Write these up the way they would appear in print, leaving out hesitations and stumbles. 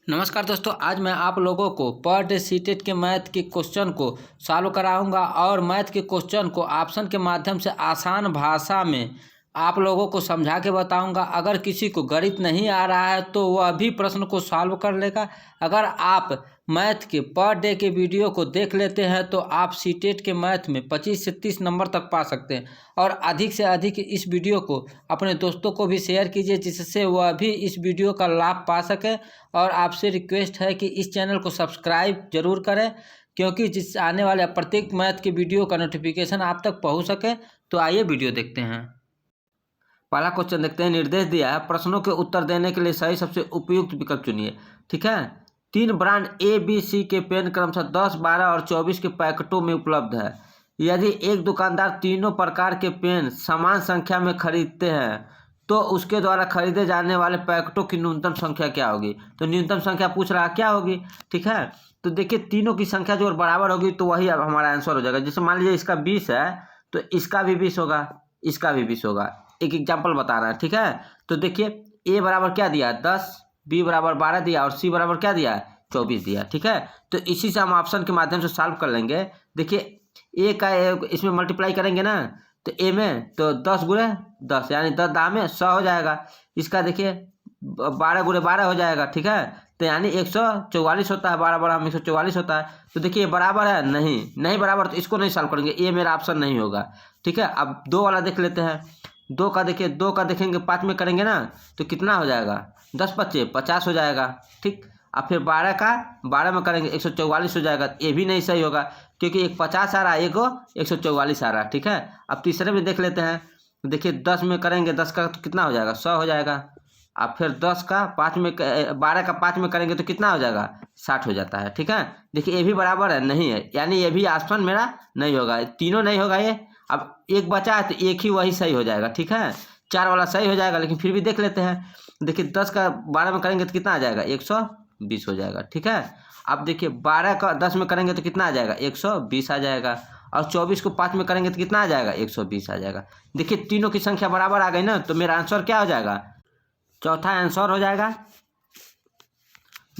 नमस्कार दोस्तों, आज मैं आप लोगों को पर डे सीटेट के मैथ के क्वेश्चन को सॉल्व कराऊंगा और मैथ के क्वेश्चन को ऑप्शन के माध्यम से आसान भाषा में आप लोगों को समझा के बताऊंगा। अगर किसी को गणित नहीं आ रहा है तो वह भी प्रश्न को सॉल्व कर लेगा। अगर आप मैथ के पर डे के वीडियो को देख लेते हैं तो आप सीटेट के मैथ में 25 से 30 नंबर तक पा सकते हैं। और अधिक से अधिक इस वीडियो को अपने दोस्तों को भी शेयर कीजिए जिससे वह भी इस वीडियो का लाभ पा सके। और आपसे रिक्वेस्ट है कि इस चैनल को सब्सक्राइब जरूर करें, क्योंकि जिस आने वाले प्रत्येक मैथ के वीडियो का नोटिफिकेशन आप तक पहुंच सके। तो आइए वीडियो देखते हैं। पहला क्वेश्चन देखते हैं। निर्देश दिया है, प्रश्नों के उत्तर देने के लिए सही सबसे उपयुक्त विकल्प चुनिए। ठीक है। 3 ब्रांड ए बी सी के पेन क्रमशः 10, 12 और 24 के पैकेटों में उपलब्ध है। यदि एक दुकानदार तीनों प्रकार के पेन समान संख्या में खरीदते हैं तो उसके द्वारा खरीदे जाने वाले पैकेटों की न्यूनतम संख्या क्या होगी। तो न्यूनतम संख्या पूछ रहा है क्या होगी। ठीक है। तो देखिए, तीनों की संख्या जो बराबर होगी तो वही अब हमारा आंसर हो जाएगा। जैसे मान लीजिए इसका 20 है तो इसका भी 20 होगा, इसका भी 20 होगा। एक एग्जाम्पल बता रहा है। ठीक है। तो देखिए, ए बराबर क्या दिया है 10, बी बराबर 12 दिया और सी बराबर क्या दिया है 24 दिया। ठीक है। तो इसी से हम ऑप्शन के माध्यम से सॉल्व कर लेंगे। देखिए, ए का इसमें मल्टीप्लाई करेंगे ना, तो ए में तो 10 गुणे 10 यानी 10 दाम में 100 हो जाएगा। इसका देखिए 12 गुणे 12 हो जाएगा। ठीक है। तो यानी 144 होता है, 12 बड़ा 144 होता है। तो देखिए बराबर है, नहीं बराबर, तो इसको नहीं सॉल्व करेंगे, ये मेरा ऑप्शन नहीं होगा। ठीक है। अब 2 वाला देख लेते हैं। 2 का देखिए, 2 का देखेंगे 5 में करेंगे ना तो कितना हो जाएगा 10 25 50 हो जाएगा। ठीक। अब फिर 12 का 12 में करेंगे 144 हो जाएगा। ये भी नहीं सही होगा क्योंकि एक 50 आ रहा है, एक 144 आ रहा है। ठीक है। अब तीसरे में देख लेते हैं। देखिए 10 में करेंगे, 10 का तो कितना हो जाएगा 100 हो जाएगा। अब फिर 10 का 5 में 12 का 5 में करेंगे तो कितना हो जाएगा 60 हो जाता है। ठीक है। देखिए ये भी बराबर है, नहीं है, यानी ये भी ऑप्शन मेरा नहीं होगा, तीनों नहीं होगा ये। अब एक बचा है तो एक ही वही सही हो जाएगा। ठीक है। 4 वाला सही हो जाएगा, लेकिन फिर भी देख लेते हैं। देखिए 10 का 12 में करेंगे तो कितना आ जाएगा 120 हो जाएगा। ठीक है। अब देखिए 12 का 10 में करेंगे तो कितना आ जाएगा 120 आ जाएगा। और 24 को 5 में करेंगे तो कितना आ जाएगा 120 आ जाएगा। देखिए तीनों की संख्या बराबर आ गई ना, तो मेरा आंसर क्या हो जाएगा, चौथा आंसर हो जाएगा।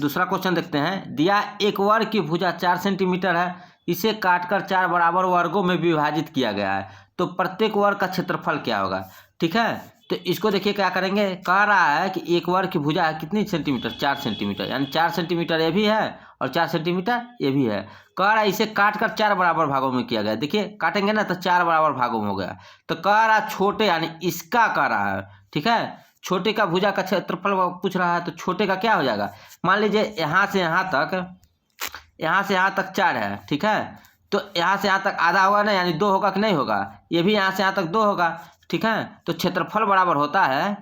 दूसरा क्वेश्चन देखते हैं। दिया एक वर्ग की भुजा 4 सेंटीमीटर है, इसे काटकर 4 बराबर वर्गों में विभाजित किया गया है, तो प्रत्येक वर्ग का क्षेत्रफल क्या होगा। ठीक है। तो इसको देखिए क्या करेंगे, कह रहा है कि एक वर्ग की भुजा है कितनी सेंटीमीटर 4 सेंटीमीटर, यानी 4 सेंटीमीटर ये भी है और 4 सेंटीमीटर ये भी है। कह रहा है इसे काटकर 4 बराबर भागों में किया गया। देखिए काटेंगे ना तो 4 बराबर भागों में हो गया। तो कह रहा छोटे, यानी इसका कह रहा है। ठीक है। छोटे का भुजा का क्षेत्रफल पूछ रहा है, तो छोटे का क्या हो जाएगा। मान लीजिए यहाँ से यहाँ तक 4 है। ठीक है। तो यहाँ से यहाँ तक आधा होगा ना, यानी 2 होगा कि नहीं होगा, ये भी यहाँ से यहाँ तक 2 होगा। ठीक है। तो क्षेत्रफल बराबर होता है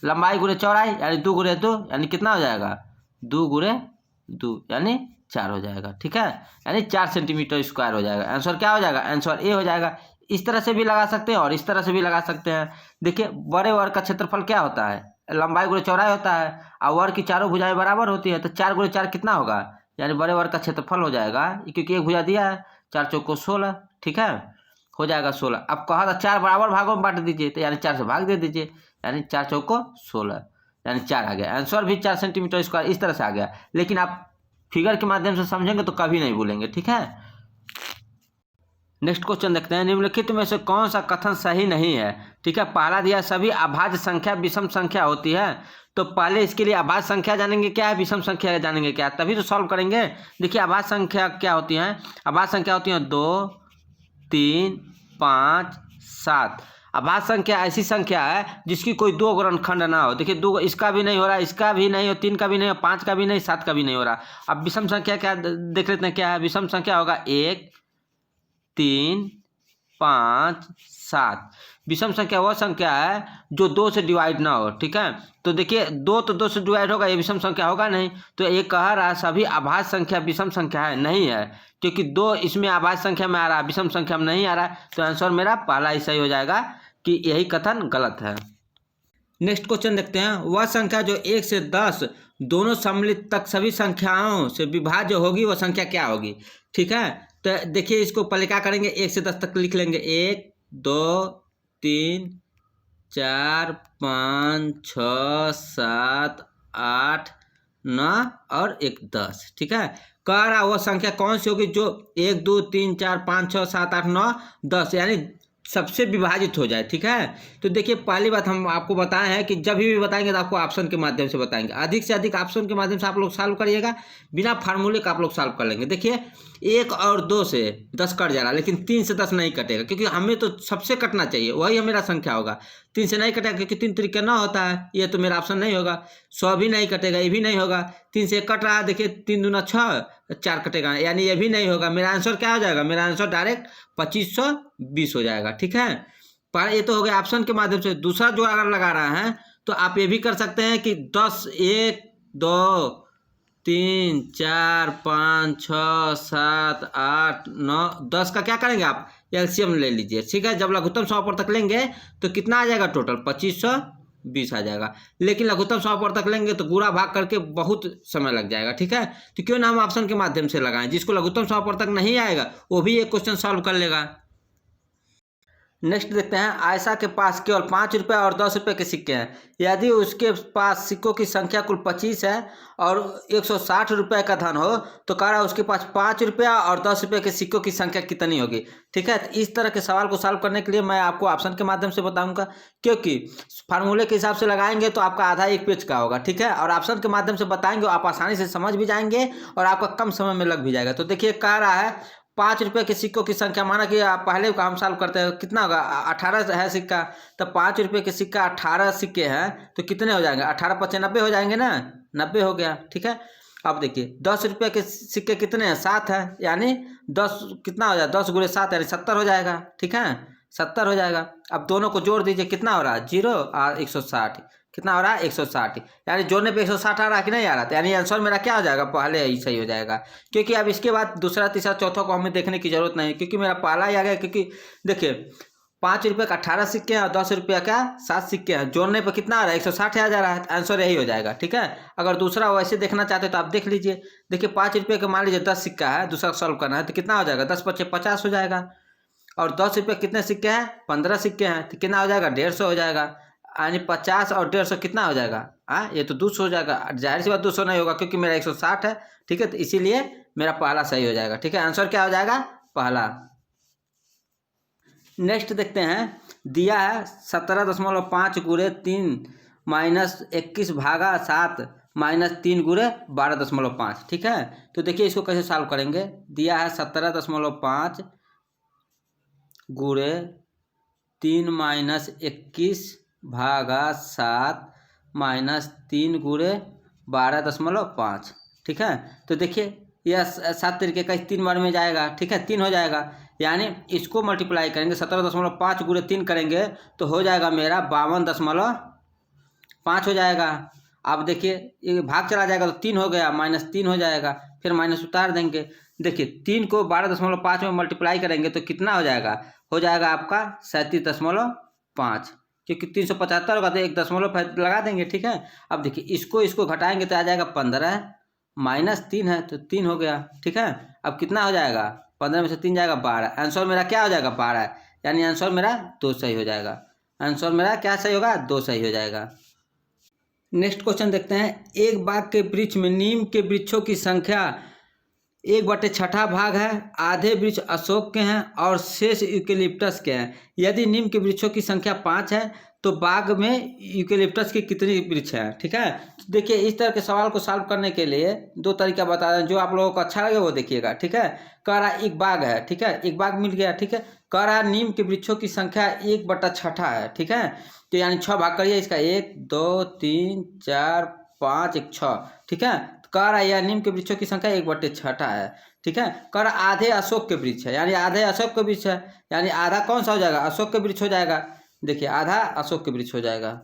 लंबाई गुणे चौड़ाई, यानी 2 गुणे 2 यानी कितना हो जाएगा 2 गुणे 2 यानी 4 हो जाएगा। ठीक है। यानी 4 सेंटीमीटर स्क्वायर हो जाएगा। आंसर क्या हो जाएगा, आंसर ए हो जाएगा। इस तरह से भी लगा सकते हैं और इस तरह से भी लगा सकते हैं। देखिए बड़े वर्ग का क्षेत्रफल क्या होता है, लंबाई गुणे चौड़ाई होता है, और वर्ग की चारों भुजाएं बराबर होती है, तो 4 गुणे 4 कितना होगा, यानी बड़े वर्ग का क्षेत्रफल हो जाएगा, क्योंकि एक भुजा दिया है 4 चौको 16। ठीक है। हो जाएगा 16। अब कहा था 4 बराबर भागों में बांट दीजिए, तो यानी 4 से भाग दे दीजिए, यानी 4 चौको 16 यानी 4 आ गया। आंसर भी 4 सेंटीमीटर स्क्वायर इस तरह से आ गया। लेकिन आप फिगर के माध्यम से समझेंगे तो कभी नहीं भूलेंगे। ठीक है। नेक्स्ट क्वेश्चन देखते हैं। निम्नलिखित में से कौन सा कथन सही नहीं है। ठीक है। पहला दिया सभी अभाज्य संख्या विषम संख्या होती है। तो पहले इसके लिए अभाज्य संख्या जानेंगे क्या है, विषम संख्या जानेंगे क्या है, तभी तो सॉल्व करेंगे। देखिए अभाज्य संख्या क्या होती है, अभाज्य संख्या होती है 2 3 5 7। अभाज्य संख्या ऐसी संख्या है जिसकी कोई 2 गुणनखंड ना हो। देखिए 2, इसका भी नहीं हो रहा, इसका भी नहीं हो, 3 का भी नहीं हो, 5 का भी नहीं, 7 का भी नहीं हो रहा। अब विषम संख्या क्या देख लेते हैं क्या है। विषम संख्या होगा 1 3 5 7। विषम संख्या वह संख्या है जो 2 से डिवाइड ना हो। ठीक है। तो देखिए 2 तो 2 से डिवाइड होगा, ये विषम संख्या होगा नहीं। तो ये कह रहा है सभी अभाज्य संख्या विषम संख्या है, नहीं है, क्योंकि 2 इसमें अभाज्य संख्या में आ रहा है, विषम संख्या में नहीं आ रहा है। तो आंसर मेरा पहला ही सही हो जाएगा कि यही कथन गलत है। नेक्स्ट क्वेश्चन देखते हैं। वह संख्या जो 1 से 10 दोनों सम्मिलित तक सभी संख्याओं से विभाज्य होगी वह संख्या क्या होगी। ठीक है। तो देखिए इसको पहले क्या करेंगे, 1 से 10 तक लिख लेंगे। 1 2 3 4 5 6 7 8 9 और 1 10। ठीक है, कह रहा वो संख्या कौन सी होगी जो 1 2 3 4 5 6 7 8 9 10 यानी सबसे विभाजित हो जाए। ठीक है, तो देखिए पहली बात हम आपको बताए हैं कि जब भी बताएंगे तो आपको ऑप्शन के माध्यम से बताएंगे। अधिक से अधिक ऑप्शन के माध्यम से आप लोग सॉल्व करिएगा, बिना फार्मूले का आप लोग सॉल्व कर लेंगे। देखिए 1 और 2 से 10 कट जा रहा है, लेकिन 3 से 10 नहीं कटेगा, क्योंकि हमें तो सबसे कटना चाहिए, वही मेरा संख्या होगा। 3 से नहीं कटेगा क्योंकि 3 तरीके ना होता है, ये तो मेरा ऑप्शन नहीं होगा। 100 भी नहीं कटेगा, ये भी नहीं होगा। 3 से 1 कट रहा है, देखिए 3 दूना 6, 4 कटेगा, यानी ये भी नहीं होगा। मेरा आंसर क्या हो जाएगा? मेरा आंसर डायरेक्ट 2520 हो जाएगा। ठीक है, पर ये तो हो गया ऑप्शन के माध्यम से। दूसरा जो अगर लगा रहा है तो आप ये भी कर सकते हैं कि 10 1 2 3 4 5 6 7 8 9 10 का क्या करेंगे आप? एलसीएम ले लीजिए। ठीक है, जब लघुत्तम समापवर्त तक लेंगे तो कितना आ जाएगा? टोटल 2520 आ जाएगा। लेकिन लघुत्तम समापवर्त तक लेंगे तो गुणा भाग करके बहुत समय लग जाएगा। ठीक है, तो क्यों ना हम ऑप्शन के माध्यम से लगाएं। जिसको लघुत्तम समापवर्त तक नहीं आएगा वो भी एक क्वेश्चन सॉल्व कर लेगा। नेक्स्ट देखते हैं, आयशा के पास केवल 5 रुपये और 10 रुपये के सिक्के हैं। यदि उसके पास सिक्कों की संख्या कुल 25 है और 160 रुपये का धन हो तो कह रहा है उसके पास 5 रुपये और 10 रुपये के सिक्कों की संख्या कितनी होगी। ठीक है, तो इस तरह के सवाल को सॉल्व करने के लिए मैं आपको ऑप्शन के माध्यम से बताऊंगा, क्योंकि फार्मूले के हिसाब से लगाएंगे तो आपका आधा एक पेज का होगा। ठीक है, और ऑप्शन के माध्यम से बताएंगे आप आसानी से समझ भी जाएंगे और आपका कम समय में लग भी जाएगा। तो देखिए कह रहा है 5 रुपये के सिक्कों की संख्या, माना कि आप पहले का हम सॉल्व करते हैं, कितना होगा? 18 है सिक्का, तो 5 रुपये के सिक्का 18 सिक्के हैं तो कितने हो जाएंगे? 18 5 90 हो जाएंगे ना, 90 हो गया। ठीक है, अब देखिए 10 रुपये के सिक्के कितने हैं? 7 है, यानी 10 कितना हो जाएगा? 10 गुणे 7 यानी 70 हो जाएगा। ठीक है, 70 हो जाएगा। अब दोनों को जोड़ दीजिए, कितना हो रहा है? 0 और 160, कितना हो रहा है? 160, यानी जोड़ने पे 160 आ रहा है कि नहीं आ रहा? यानी आंसर मेरा क्या हो जाएगा? पहले ही सही हो जाएगा, क्योंकि अब इसके बाद दूसरा तीसरा चौथा को हमें देखने की जरूरत नहीं है, क्योंकि मेरा पहला ही आ गया। क्योंकि देखिए 5 रुपये का 18 सिक्के हैं और 10 रुपये का 7 सिक्के हैं, जोड़ने पर कितना आ रहा है? 160 आ जा रहा है, आंसर यही हो जाएगा। ठीक है, अगर दूसरा वैसे देखना चाहते हो तो आप देख लीजिए। देखिए 5 रुपये का मान लीजिए 10 सिक्का है, दूसरा सॉल्व करना है तो कितना हो जाएगा? 10 पचे 50 हो जाएगा। और 10 रुपये कितने सिक्के हैं? 15 सिक्के हैं, तो कितना हो जाएगा? 150 हो जाएगा। यानी 50 और 150 कितना हो जाएगा? हाँ, ये तो 200 हो जाएगा। जाहिर सी बात 200 नहीं होगा, क्योंकि मेरा 160 है। ठीक है, तो इसीलिए मेरा पहला सही हो जाएगा। ठीक है, आंसर क्या हो जाएगा? पहला। नेक्स्ट देखते हैं, दिया है 17.5 गुणे 3 माइनस 21 भागा 7 माइनस 3 गुणे 12.5। ठीक है, तो देखिए इसको कैसे सॉल्व करेंगे। दिया है 17.5 गुणे 3 माइनस 21 भागा 7 माइनस 3 गुणे 12.5। ठीक है, तो देखिए यह 7 तरीके का 3 बार में जाएगा। ठीक है, 3 हो जाएगा, यानी इसको मल्टीप्लाई करेंगे 17.5 गुणे 3 करेंगे तो हो जाएगा मेरा 52.5 हो जाएगा। अब देखिए ये भाग चला जाएगा तो 3 हो गया, माइनस 3 हो जाएगा, फिर माइनस उतार देंगे। देखिए 3 को 12.5 में मल्टीप्लाई करेंगे तो कितना हो जाएगा? हो जाएगा आपका 37.5, क्योंकि 375 होगा तो 1 दशमलव लगा देंगे। ठीक है, अब देखिए इसको घटाएंगे तो आ जाएगा 15 माइनस 3 है तो 3 हो गया। ठीक है, अब कितना हो जाएगा? 15 में से 3 जाएगा 12। आंसर मेरा क्या हो जाएगा? 12, यानी आंसर मेरा 2 सही हो जाएगा। आंसर मेरा क्या सही होगा? 2 सही हो जाएगा। नेक्स्ट क्वेश्चन देखते हैं, एक बाग के वृक्ष में नीम के वृक्षों की संख्या 1/6 भाग है, आधे वृक्ष अशोक के हैं और शेष यूकेलिप्टस के हैं। यदि नीम के वृक्षों की संख्या 5 है तो बाग में यूकेलिप्टस की कितनी वृक्ष है? ठीक है, देखिए इस तरह के सवाल को सॉल्व करने के लिए 2 तरीका बता दें, जो आप लोगों को अच्छा लगे वो देखिएगा। ठीक है, कह रहा एक बाग है। ठीक है, एक बाग मिल गया। ठीक है, कह रहा नीम के वृक्षों की संख्या 1/6 है। ठीक है, तो यानी 6 भाग करिए इसका, 1 2 3 4 5 1 6। ठीक है, कह रहा है यह नीम के वृक्षों की संख्या 1/6 है। ठीक है, कह रहा आधे अशोक के वृक्ष है, यानी आधे अशोक के वृक्ष है, यानी आधा कौन सा हो जाएगा? अशोक के वृक्ष हो जाएगा। देखिए आधा अशोक के वृक्ष हो जाएगा,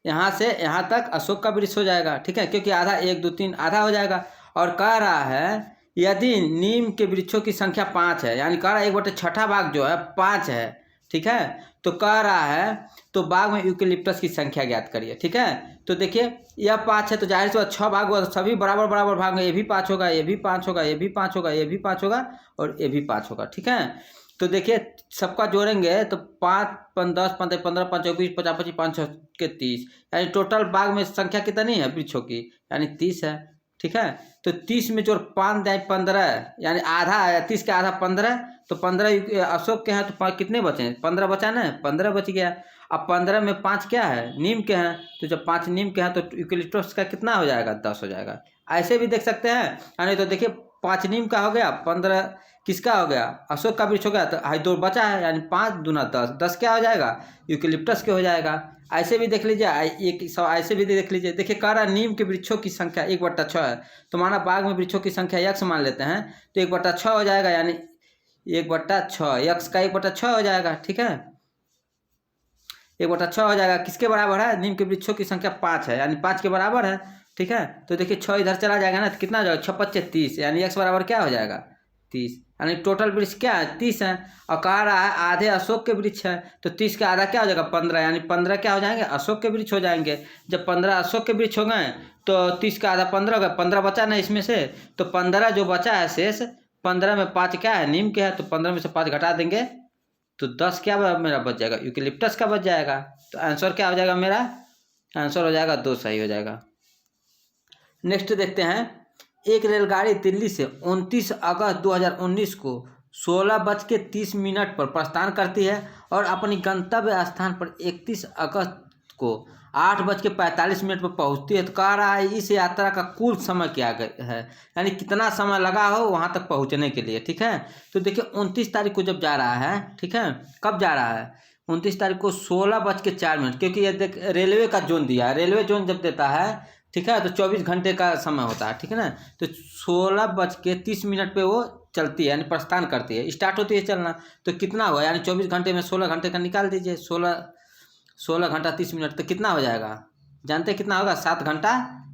यहाँ से यहाँ तक अशोक का वृक्ष हो जाएगा। ठीक है, क्योंकि आधा 1 2 3 आधा हो जाएगा। और कह रहा है यदि नीम के वृक्षों की संख्या 5 है, यानी कह रहा है 1/6 भाग जो है 5 है। ठीक है, तो कह रहा है तो बाग में यूकेलिप्टस की संख्या ज्ञात करिए। ठीक है, तो देखिए यह 5 है तो जाहिर सी बात 6 भाग हुआ, सभी बराबर बराबर भाग में, ये भी 5 होगा, ये भी 5 होगा, ये भी 5 होगा, ये भी 5 होगा और ये भी 5 होगा। ठीक है, तो देखिए सबका जोड़ेंगे तो 5 5 10 15 15 5 24 50 25 5 6 के 30, यानी टोटल बाग में संख्या कितनी है वृक्षों की, यानी 30 है। ठीक है, तो 30 में जोड़ 5 जाए 15, यानी आधा है, 30 का आधा 15, तो 15 अशोक के हैं तो कितने बचे, 15 बचा ना, 15 बच गया। अब 15 में 5 क्या है, नीम के हैं, तो जब 5 नीम के हैं तो यूकेलिप्टस का कितना हो जाएगा, 10 हो जाएगा। ऐसे भी देख सकते हैं, यानी तो देखिए 5 नीम का हो गया, 15 किसका हो गया, अशोक का वृक्ष हो गया, तो हाई 2 बचा है, यानी 5 दूना 10, 10 क्या हो जाएगा, यूकेलिप्टस के हो जाएगा। ऐसे भी देख लीजिए, एक सब ऐसे भी देख लीजिए। देखिए कह रहा नीम के वृक्षों की संख्या 1/6 है, तो माना बाग में वृक्षों की संख्या x मान लेते हैं, तो 1/6 हो जाएगा, यानी 1/6 x का 1/6 हो जाएगा। ठीक है, 1/6 हो जाएगा, किसके बराबर है, नीम के वृक्षों की संख्या 5 है, यानी 5 के बराबर है। ठीक है, तो देखिए 6 इधर चला जाएगा ना, तो कितना हो जाएगा, 6 5 30, यानी x बराबर क्या हो जाएगा, 30, यानी टोटल वृक्ष क्या है, 30 है। और कह रहा है आधे अशोक के वृक्ष है, तो 30 का आधा क्या हो जाएगा, 15, यानी 15 क्या हो जाएंगे, अशोक के वृक्ष हो जाएंगे। जब 15 अशोक के वृक्ष हो गए तो 30 का आधा 15 हो गया, 15 बचा ना इसमें से, तो 15 जो बचा है शेष, 15 में 5 क्या है, नीम के है, तो 15 में से 5 घटा देंगे तो 10 क्या मेरा बच जाएगा, यूकेलिप्टस का बच जाएगा। तो आंसर क्या हो जाएगा, मेरा आंसर हो जाएगा 2 सही हो जाएगा। नेक्स्ट देखते हैं, एक रेलगाड़ी दिल्ली से 29 अगस्त 2019 को 16:30 पर प्रस्थान करती है और अपनी गंतव्य स्थान पर 31 अगस्त को 8:45 पर पहुंचती है। तो कह रहा है इस यात्रा का कुल समय क्या है, यानी कितना समय लगा हो वहां तक पहुंचने के लिए। ठीक है, तो देखिए 29 तारीख को जब जा रहा है, ठीक है, कब जा रहा है, 29 तारीख को 16:04, क्योंकि ये देख रेलवे का जोन दिया है, रेलवे जोन जब देता है, ठीक है, तो 24 घंटे का समय होता है। ठीक है ना, तो 16:30 पे वो चलती है, यानी प्रस्थान करती है, स्टार्ट होती है चलना। तो कितना हुआ, यानी 24 घंटे में 16 घंटे का निकाल दीजिए, 16 घंटा 30 मिनट, तो कितना हो जाएगा, जानते हैं कितना होगा, 7 घंटा,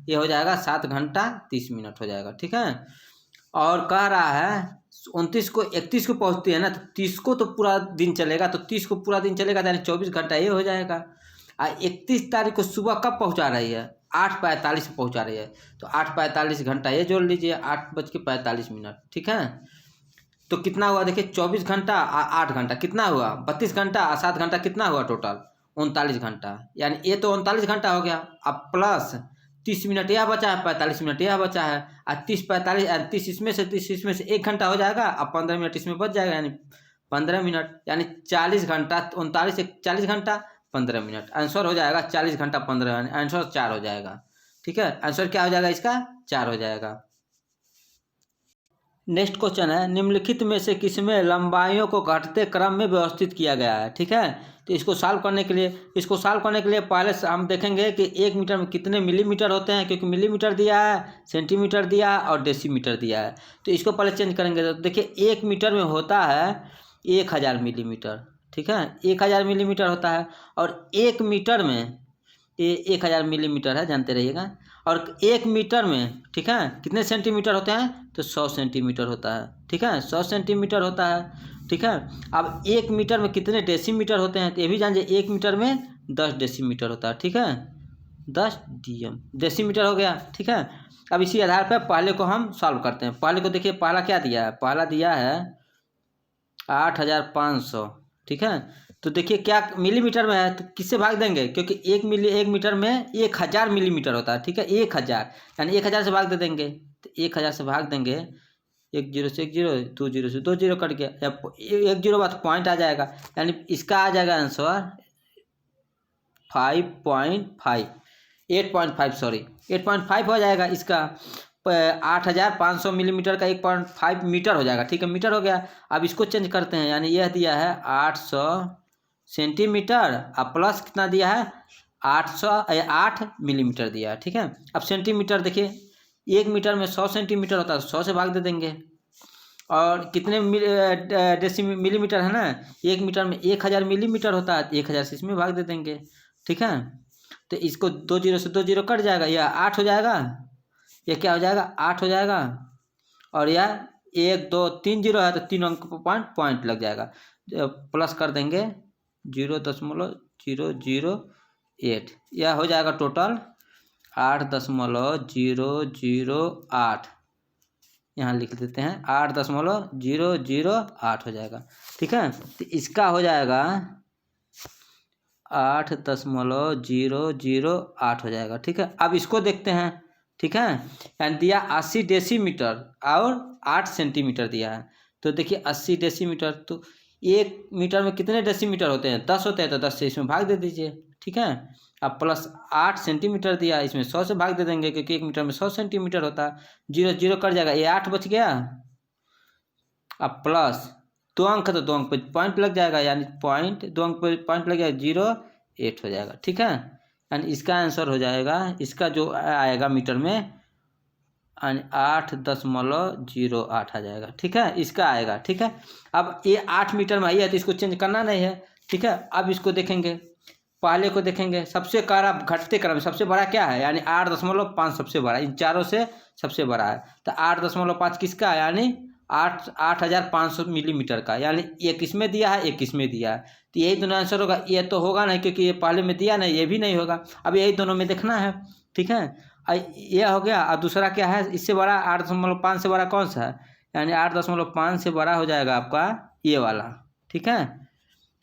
ये हो जाएगा 7 घंटा 30 मिनट हो जाएगा। ठीक है, और कह रहा है 29 को 31 को पहुंचती है ना, तो 30 को तो पूरा दिन चलेगा, तो 30 को पूरा दिन चलेगा, यानी 24 घंटा ये हो जाएगा। 31 तारीख को सुबह कब पहुंचा रही है, 8:45 पे पहुंचा रही है, तो 8:45 घंटा ये जोड़ लीजिए, 8:45। ठीक है, तो कितना हुआ देखिए, 24 घंटा 8 घंटा कितना हुआ, 32 घंटा, 7 घंटा कितना हुआ, टोटल 39 घंटा, यानी ये तो 39 घंटा हो गया। अब प्लस 30 मिनट यह बचा है, 45 मिनट यह बचा है, और 30 45 30 इसमें से 30 इसमें से 1 घंटा हो जाएगा, अब 15 मिनट इसमें बच जाएगा, यानी 15 मिनट, यानी 40 घंटा, 39 से 40 घंटा 15 मिनट, आंसर हो जाएगा 40 घंटा 15, यानी आंसर 4 हो जाएगा। ठीक है, आंसर क्या हो जाएगा इसका, 4 हो जाएगा। नेक्स्ट क्वेश्चन है, निम्नलिखित में से किसमें लंबाइयों को घटते क्रम में व्यवस्थित किया गया है। ठीक है, तो इसको सॉल्व करने के लिए पहले हम देखेंगे कि 1 मीटर में कितने मिलीमीटर होते हैं, क्योंकि मिलीमीटर दिया है, सेंटीमीटर दिया है और डेसीमीटर दिया है। तो इसको पहले चेंज करेंगे, तो देखिए 1 मीटर में होता है 1000 मिलीमीटर। ठीक है, 1000 मिलीमीटर होता है, और 1 मीटर में ये 1000 मिलीमीटर है, जानते रहिएगा। और 1 मीटर में, ठीक है, कितने सेंटीमीटर होते हैं, तो 100 सेंटीमीटर होता है। ठीक है, 100 सेंटीमीटर होता है। ठीक है, अब 1 मीटर में कितने डेसीमीटर होते हैं, तो ये भी जानिए, 1 मीटर में 10 डेसीमीटर होता है। ठीक है, 10 डेसीमीटर हो गया। ठीक है, अब इसी आधार पर पहले को हम सॉल्व करते हैं। पहले को देखिए, पहला क्या दिया है, पहला दिया है 8500। ठीक है, तो देखिए क्या मिलीमीटर में है, तो किससे भाग देंगे, क्योंकि 1 मीटर में 1000 मिलीमीटर होता है। ठीक है, 1000, यानी 1000 से भाग दे देंगे, तो 1000 से भाग देंगे, 1 0 से 1 0, 2 0 से 2 0 कट गया, या 1 0 बाद पॉइंट आ जाएगा, यानी इसका आ जाएगा आंसर 5.5, 8.5 सॉरी 8.5 हो जाएगा इसका। 8500 मिलीमीटर का 1.5 मीटर हो जाएगा। ठीक है, मीटर हो गया। अब इसको चेंज करते हैं, यानी यह दिया है 800 सेंटीमीटर, अब प्लस कितना दिया है, 8 मिलीमीटर दिया है। ठीक है, अब सेंटीमीटर देखिए, 1 मीटर में 100 सेंटीमीटर होता है, 100 से भाग दे देंगे। और कितने मिलीमीटर है ना, 1 मीटर में 1000 मिलीमीटर होता है, 1000 से इसमें भाग दे देंगे। ठीक है, तो इसको 2 0 से 2 0 कट जाएगा, यह 8 हो जाएगा, यह क्या हो जाएगा, 8 हो जाएगा। और यह 1 2 3 0 है, तो 3 अंक पॉइंट लग जाएगा, प्लस कर देंगे 0.008, यह हो जाएगा टोटल 8.008। यहाँ लिख देते हैं 8.008 हो जाएगा। ठीक है, तो इसका हो जाएगा 8.008 हो जाएगा। ठीक है, अब इसको देखते हैं। ठीक है, यानी दिया 80 डेसीमीटर और 8 सेंटीमीटर दिया है। तो देखिए 80 डेसीमीटर, तो 1 मीटर में कितने डेसीमीटर होते हैं? 10 होते हैं, तो 10 से इसमें भाग दे दीजिए। ठीक है, अब प्लस 8 सेंटीमीटर दिया, इसमें 100 से भाग दे देंगे क्योंकि 1 मीटर में 100 सेंटीमीटर होता है। 0 0 कट जाएगा, ये 8 बच गया। अब प्लस 2 अंक है तो 2 अंक पे पॉइंट लग जाएगा, यानी पॉइंट 2 अंक पे पॉइंट लग जाएगा, 0.8 हो जाएगा। ठीक है, यानी इसका आंसर हो जाएगा, इसका जो आएगा मीटर में 8.08 आ जाएगा। ठीक है, इसका आएगा। ठीक है, अब ये 8 मीटर में आई है तो इसको चेंज करना नहीं है। ठीक है, अब इसको देखेंगे, पहले को देखेंगे, सबसे क्रम घटते क्रम सबसे बड़ा क्या है, यानी 8.5 सबसे बड़ा, इन चारों से सबसे बड़ा है। तो 8.5 किसका है, यानी 8500 मिलीमीटर का, यानी एक इसमें दिया है, एक इसमें दिया है। तो यही दोनों आंसर होगा। ये तो होगा नहीं क्योंकि ये पहले में दिया नहीं, ये भी नहीं होगा। अब यही दोनों में देखना है। ठीक है, ये हो गया। और दूसरा क्या है, इससे बड़ा 8.5 से बड़ा कौन सा है, यानी 8.5 से बड़ा हो जाएगा आपका ये वाला। ठीक है,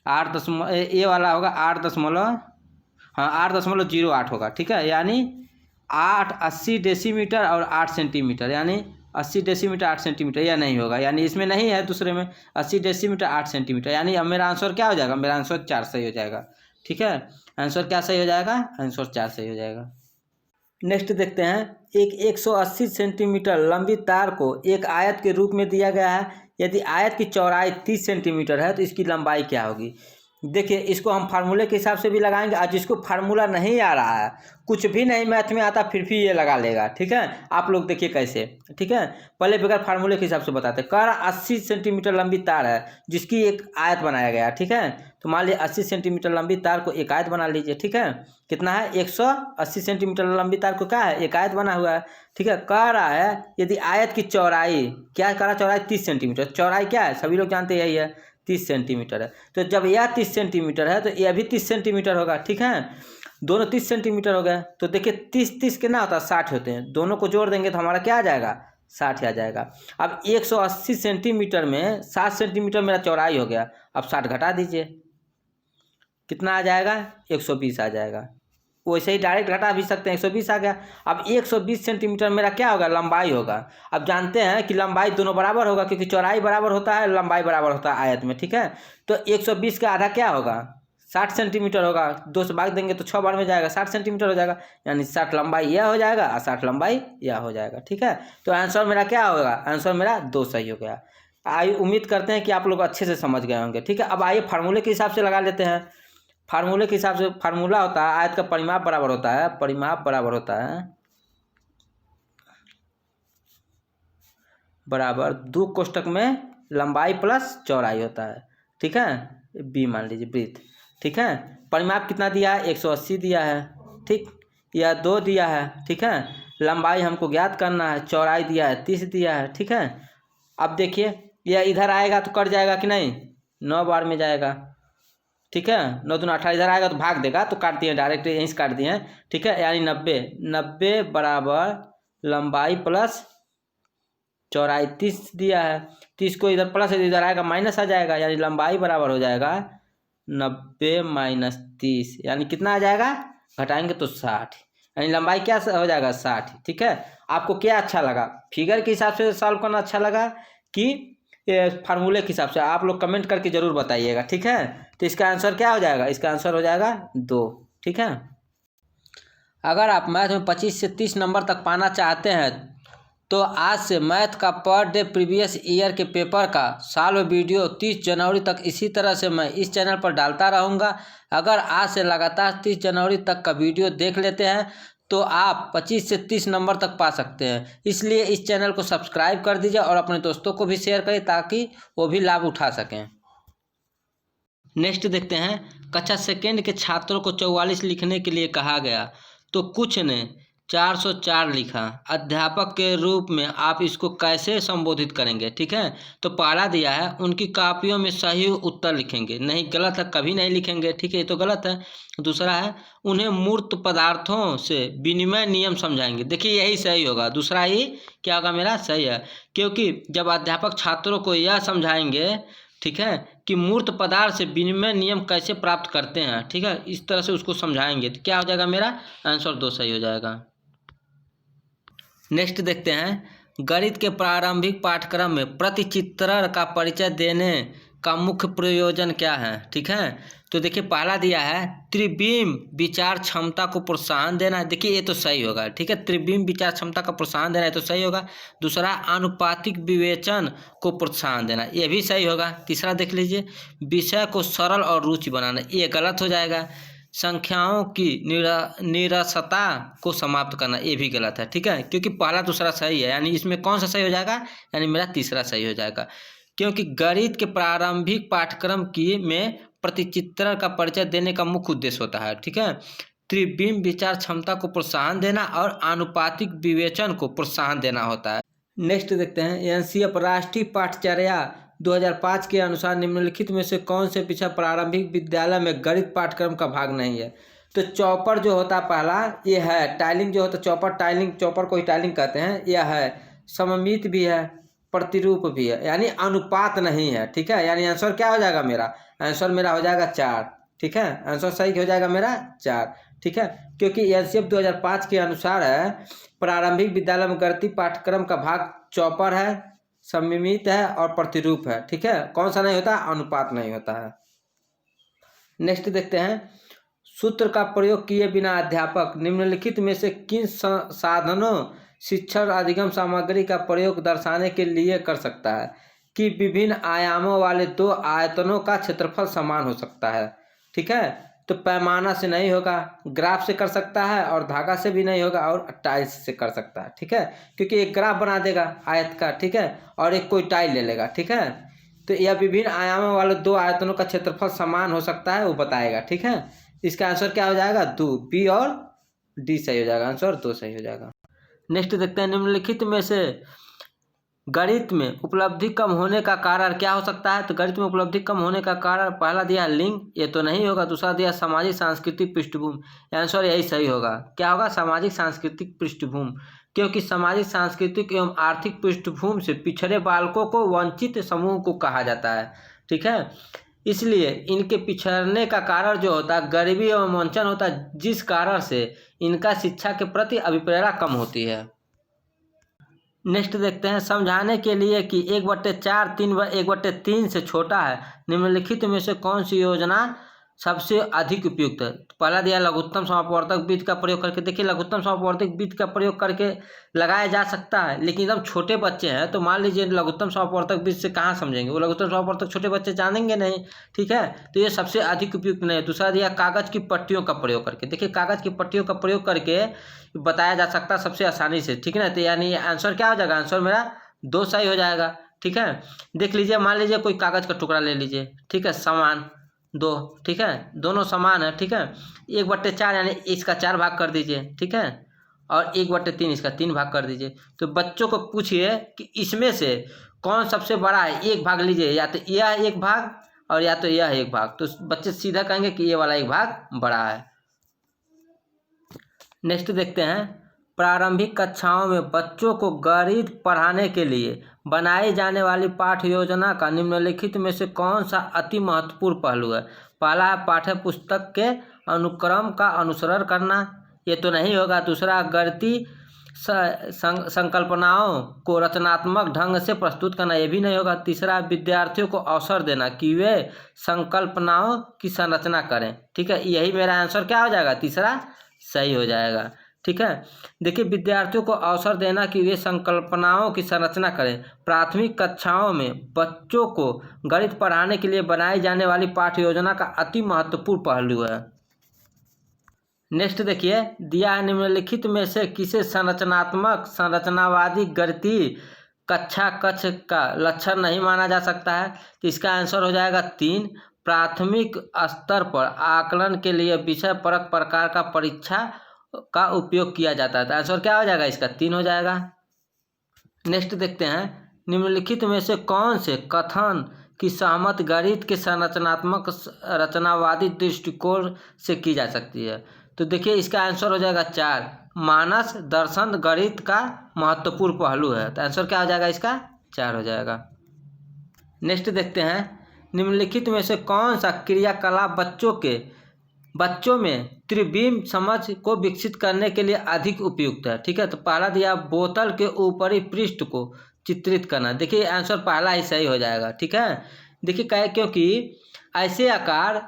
ये वाला होगा 8.08 होगा। ठीक है, यानी 80 डेसीमीटर और 8 सेंटीमीटर, यानी 80 डेसीमीटर 8 सेंटीमीटर, यह नहीं होगा, यानी इसमें नहीं है, दूसरे में 80 डेसीमीटर 8 सेंटीमीटर, यानी अब मेरा आंसर क्या हो जाएगा, मेरा आंसर 4 सही हो जाएगा। ठीक है, आंसर क्या सही हो जाएगा, आंसर 4 सही हो जाएगा। नेक्स्ट देखते हैं, एक 180 सेंटीमीटर लंबी तार को एक आयत के रूप में दिया गया है। यदि आयत की चौड़ाई 30 सेंटीमीटर है तो इसकी लंबाई क्या होगी। देखिए, इसको हम फार्मूले के हिसाब से भी लगाएंगे, और जिसको फार्मूला नहीं आ रहा है, कुछ भी नहीं मैथ में आता, फिर भी ये लगा लेगा। ठीक है, आप लोग देखिए कैसे। ठीक है, पहले बगैर फार्मूले के हिसाब से बताते हैं। कर 80 सेंटीमीटर लंबी तार है जिसकी एक आयत बनाया गया। ठीक है, तो मान लीजिए 80 सेंटीमीटर लंबी तार को एक आयत बना लीजिए। ठीक है, कितना है, 180 सेंटीमीटर लंबी तार को क्या है, एक आयत बना हुआ है। ठीक है, कह रहा है यदि आयत की चौड़ाई क्या कह रहा है, चौड़ाई 30 सेंटीमीटर। चौड़ाई क्या है, सभी लोग जानते हैं, यही है, 30 सेंटीमीटर है। तो जब यह 30 सेंटीमीटर है तो यह भी 30 सेंटीमीटर होगा। ठीक है, दोनों 30 सेंटीमीटर हो गए। तो देखिए 30 कितना होता है, 60 होते हैं। दोनों को जोड़ देंगे तो हमारा क्या आ जाएगा, 60 आ जाएगा। अब 180 सेंटीमीटर में 7 सेंटीमीटर मेरा चौड़ाई हो गया। अब 60 घटा दीजिए, कितना आ जाएगा, 120 आ जाएगा। वैसे ही डायरेक्ट घटा भी सकते हैं, 120 आ गया। अब 120 सेंटीमीटर मेरा क्या होगा, लंबाई होगा। अब जानते हैं कि लंबाई दोनों बराबर होगा क्योंकि चौड़ाई बराबर होता है, लंबाई बराबर होता है आयत में। ठीक है, तो 120 का आधा क्या होगा, 60 सेंटीमीटर होगा। 2 से भाग देंगे तो 6 बार में जाएगा, 60 सेंटीमीटर हो जाएगा, यानी 60 लंबाई यह हो जाएगा और 60 लंबाई यह हो जाएगा। ठीक है, तो आंसर मेरा क्या होगा, आंसर मेरा 2 सही हो गया। आइए, उम्मीद करते हैं कि आप लोग अच्छे से समझ गए होंगे। ठीक है, अब आइए फार्मूले के हिसाब से लगा लेते हैं। फार्मूले के हिसाब से फार्मूला होता है, आयत का परिमाप बराबर होता है, परिमाप बराबर होता है बराबर 2 कोष्टक में लंबाई प्लस चौड़ाई होता है। ठीक है, बी मान लीजिए, ब्रीथ। ठीक है, परिमाप कितना दिया है, 180 दिया है। ठीक, यह 2 दिया है। ठीक है, लंबाई हमको ज्ञात करना है, चौड़ाई दिया है 30 दिया है। ठीक है, अब देखिए यह इधर आएगा तो कट जाएगा कि नहीं, 9 बार में जाएगा। ठीक है, 9 दूना 18, इधर आएगा तो भाग देगा, तो काट दिए डायरेक्ट, यहीं से काट दिए हैं। ठीक है, यानी 90 बराबर लंबाई प्लस चौड़ाई 30 दिया है। 30 को इधर प्लस है, इधर आएगा माइनस आ जाएगा, यानी लंबाई बराबर हो जाएगा 90 माइनस 30, यानी कितना आ जाएगा, घटाएंगे तो 60, यानी लंबाई क्या हो जाएगा, 60। ठीक है, आपको क्या अच्छा लगा, फिगर के हिसाब से सॉल्व करना अच्छा लगा कि फार्मूले के हिसाब से, आप लोग कमेंट करके जरूर बताइएगा। ठीक है, तो इसका आंसर क्या हो जाएगा, इसका आंसर हो जाएगा 2। ठीक है, अगर आप मैथ में 25 से 30 नंबर तक पाना चाहते हैं तो आज से मैथ का पर डे प्रीवियस ईयर के पेपर का सॉल्व वीडियो 30 जनवरी तक इसी तरह से मैं इस चैनल पर डालता रहूँगा। अगर आज से लगातार 30 जनवरी तक का वीडियो देख लेते हैं तो आप 25 से 30 नंबर तक पा सकते हैं। इसलिए इस चैनल को सब्सक्राइब कर दीजिए और अपने दोस्तों को भी शेयर करें ताकि वो भी लाभ उठा सकें। नेक्स्ट देखते हैं, कक्षा सेकेंड के छात्रों को 44 लिखने के लिए कहा गया तो कुछ ने 404 लिखा। अध्यापक के रूप में आप इसको कैसे संबोधित करेंगे? ठीक है, तो पहला दिया है उनकी कापियों में सही उत्तर लिखेंगे, नहीं गलत है, कभी नहीं लिखेंगे, ठीक है, ये तो गलत है। दूसरा है उन्हें मूर्त पदार्थों से विनिमय नियम समझाएंगे, देखिए यही सही होगा, दूसरा ही क्या होगा मेरा सही है, क्योंकि जब अध्यापक छात्रों को यह समझाएंगे, ठीक है, कि मूर्त पदार्थ से विनिमय नियम कैसे प्राप्त करते हैं, ठीक है, इस तरह से उसको समझाएंगे, तो क्या हो जाएगा मेरा आंसर 2 सही हो जाएगा। नेक्स्ट देखते हैं गणित के प्रारंभिक पाठ्यक्रम में प्रतिचित्रण का परिचय देने का मुख्य प्रयोजन क्या है? ठीक है, तो देखिए पहला दिया है त्रिविम विचार क्षमता को प्रोत्साहन देना है, देखिए ये तो सही होगा, ठीक है, त्रिविम विचार क्षमता का प्रोत्साहन देना है तो सही होगा। दूसरा आनुपातिक विवेचन को प्रोत्साहन देना, ये भी सही होगा। तीसरा देख लीजिए विषय को सरल और रुचि बनाना, ये गलत हो जाएगा। संख्याओं की निरसता को समाप्त करना, ये भी गलत है, ठीक है, क्योंकि पहला दूसरा सही है, यानी इसमें कौन सा सही हो जाएगा, यानी मेरा तीसरा सही हो जाएगा, क्योंकि गणित के प्रारंभिक पाठ्यक्रम की में प्रतिचित्रण का परिचय देने का मुख्य उद्देश्य होता है, ठीक है, त्रिविम विचार क्षमता को प्रोत्साहन देना और आनुपातिक विवेचन को प्रोत्साहन देना होता है। नेक्स्ट देखते हैं एनसीएफ राष्ट्रीय पाठचर्या 2005 के अनुसार निम्नलिखित में से कौन से पिछड़ा प्रारंभिक विद्यालय में गणित पाठ्यक्रम का भाग नहीं है? तो चौपर जो होता है पहला ये है, टाइलिंग जो होता है चौपर, टाइलिंग चौपर को ही टाइलिंग कहते हैं, यह है, सममित भी है, प्रतिरूप भी है, यानी अनुपात नहीं है, ठीक है, यानी आंसर क्या हो जाएगा मेरा, आंसर मेरा हो जाएगा 4, ठीक है, आंसर सही हो जाएगा मेरा 4, ठीक है, क्योंकि एनसीएफ 2005 के अनुसार है प्रारंभिक विद्यालय में गणित पाठ्यक्रम का भाग चौपर है, सममित है और प्रतिरूप है, ठीक है, कौन सा नहीं होता, अनुपात नहीं होता है। नेक्स्ट देखते हैं सूत्र का प्रयोग किए बिना अध्यापक निम्नलिखित में से किन साधनों शिक्षण अधिगम सामग्री का प्रयोग दर्शाने के लिए कर सकता है कि विभिन्न आयामों वाले दो आयतनों का क्षेत्रफल समान हो सकता है? ठीक है, तो पैमाना से नहीं होगा, ग्राफ से कर सकता है और धागा से भी नहीं होगा और टाइल्स से कर सकता है, ठीक है, क्योंकि एक ग्राफ बना देगा आयत का, ठीक है, और एक कोई टाइल ले लेगा, ठीक है, तो यह विभिन्न आयामों वाले दो आयतनों का क्षेत्रफल समान हो सकता है वो बताएगा, ठीक है, इसका आंसर क्या हो जाएगा 2, बी और डी सही हो जाएगा, आंसर 2 सही हो जाएगा। नेक्स्ट देखते हैं निम्नलिखित में से गणित में उपलब्धि कम होने का कारण क्या हो सकता है? तो गणित में उपलब्धि कम होने का कारण पहला दिया लिंग, ये तो नहीं होगा। दूसरा दिया सामाजिक सांस्कृतिक पृष्ठभूमि, आंसर यही सही होगा, क्या होगा, सामाजिक सांस्कृतिक पृष्ठभूमि, क्योंकि सामाजिक सांस्कृतिक एवं आर्थिक पृष्ठभूमि से पिछड़े बालकों को वंचित समूह को कहा जाता है, ठीक है, इसलिए इनके पिछड़ने का कारण जो होता है गरीबी एवं वंचन होता है, जिस कारण से इनका शिक्षा के प्रति अभिप्रेरणा कम होती है। नेक्स्ट देखते हैं समझाने के लिए कि 1/4 1/3 से छोटा है, निम्नलिखित में से कौन सी योजना सबसे अधिक उपयुक्त है? पहला दिया लघुत्तम समापवर्तक विधि का प्रयोग करके, देखिए लघुत्तम समापवर्तक विधि का प्रयोग करके लगाया जा सकता है, लेकिन एकदम छोटे बच्चे हैं तो मान लीजिए लघुत्तम समापवर्तक विधि से कहाँ समझेंगे, वो लघुत्तम समापवर्तक छोटे बच्चे जानेंगे नहीं, ठीक है, तो ये सबसे अधिक उपयुक्त नहीं है। दूसरा दिया कागज की पट्टियों का प्रयोग करके, देखिए कागज की पट्टियों का प्रयोग करके बताया जा सकता है सबसे आसानी से, ठीक है ना, तो यानी आंसर क्या हो जाएगा, आंसर मेरा 2 सही हो जाएगा, ठीक है। देख लीजिए मान लीजिए कोई कागज का टुकड़ा ले लीजिए, ठीक है, समान 2, ठीक है, दोनों समान है, ठीक है, 1/4 यानी इसका 4 भाग कर दीजिए, ठीक है, और 1/3 इसका 3 भाग कर दीजिए। तो बच्चों को पूछिए कि इसमें से कौन सबसे बड़ा है, एक भाग लीजिए, या तो यह एक भाग और या तो यह एक भाग, तो बच्चे सीधा कहेंगे कि ये वाला एक भाग बड़ा है। नेक्स्ट देखते हैं प्रारंभिक कक्षाओं में बच्चों को गणित पढ़ाने के लिए बनाई जाने वाली पाठ्य योजना का निम्नलिखित में से कौन सा अति महत्वपूर्ण पहलू है? पहला है पाठ्य पुस्तक के अनुक्रम का अनुसरण करना, ये तो नहीं होगा। दूसरा गणितीय संकल्पनाओं को रचनात्मक ढंग से प्रस्तुत करना, ये भी नहीं होगा। तीसरा विद्यार्थियों को अवसर देना कि वे संकल्पनाओं की संरचना करें, ठीक है, यही मेरा आंसर क्या हो जाएगा, तीसरा सही हो जाएगा, ठीक है। देखिए विद्यार्थियों को अवसर देना कि वे संकल्पनाओं की संरचना करें प्राथमिक कक्षाओं में बच्चों को गणित पढ़ाने के लिए बनाई जाने वाली पाठ्य योजना का अति महत्वपूर्ण पहलू है। नेक्स्ट देखिए दिया है निम्नलिखित में से किसे संरचनात्मक संरचनावादी गणितीय कक्षा कक्ष का लक्षण नहीं माना जा सकता है? तो इसका आंसर हो जाएगा 3, प्राथमिक स्तर पर आकलन के लिए विषय परक प्रकार का परीक्षा का उपयोग किया जाता है। तो आंसर क्या हो जाएगा इसका? 3 हो जाएगा। नेक्स्ट देखते हैं, निम्नलिखित में से कौन से कथन की सहमत गणित के संरचनात्मक रचनावादी दृष्टिकोण से की जा सकती है? तो देखिए इसका आंसर हो जाएगा 4, मानस दर्शन गणित का महत्वपूर्ण पहलू है। तो आंसर क्या हो जाएगा इसका? 4 हो जाएगा। नेक्स्ट देखते हैं, निम्नलिखित में से कौन सा क्रियाकलाप बच्चों में त्रिविम समझ को विकसित करने के लिए अधिक उपयुक्त है? ठीक है, तो पहला दिया बोतल के ऊपरी पृष्ठ को चित्रित करना। देखिए आंसर पहला ही सही हो जाएगा। ठीक है, देखिए क्या है, क्योंकि ऐसे आकार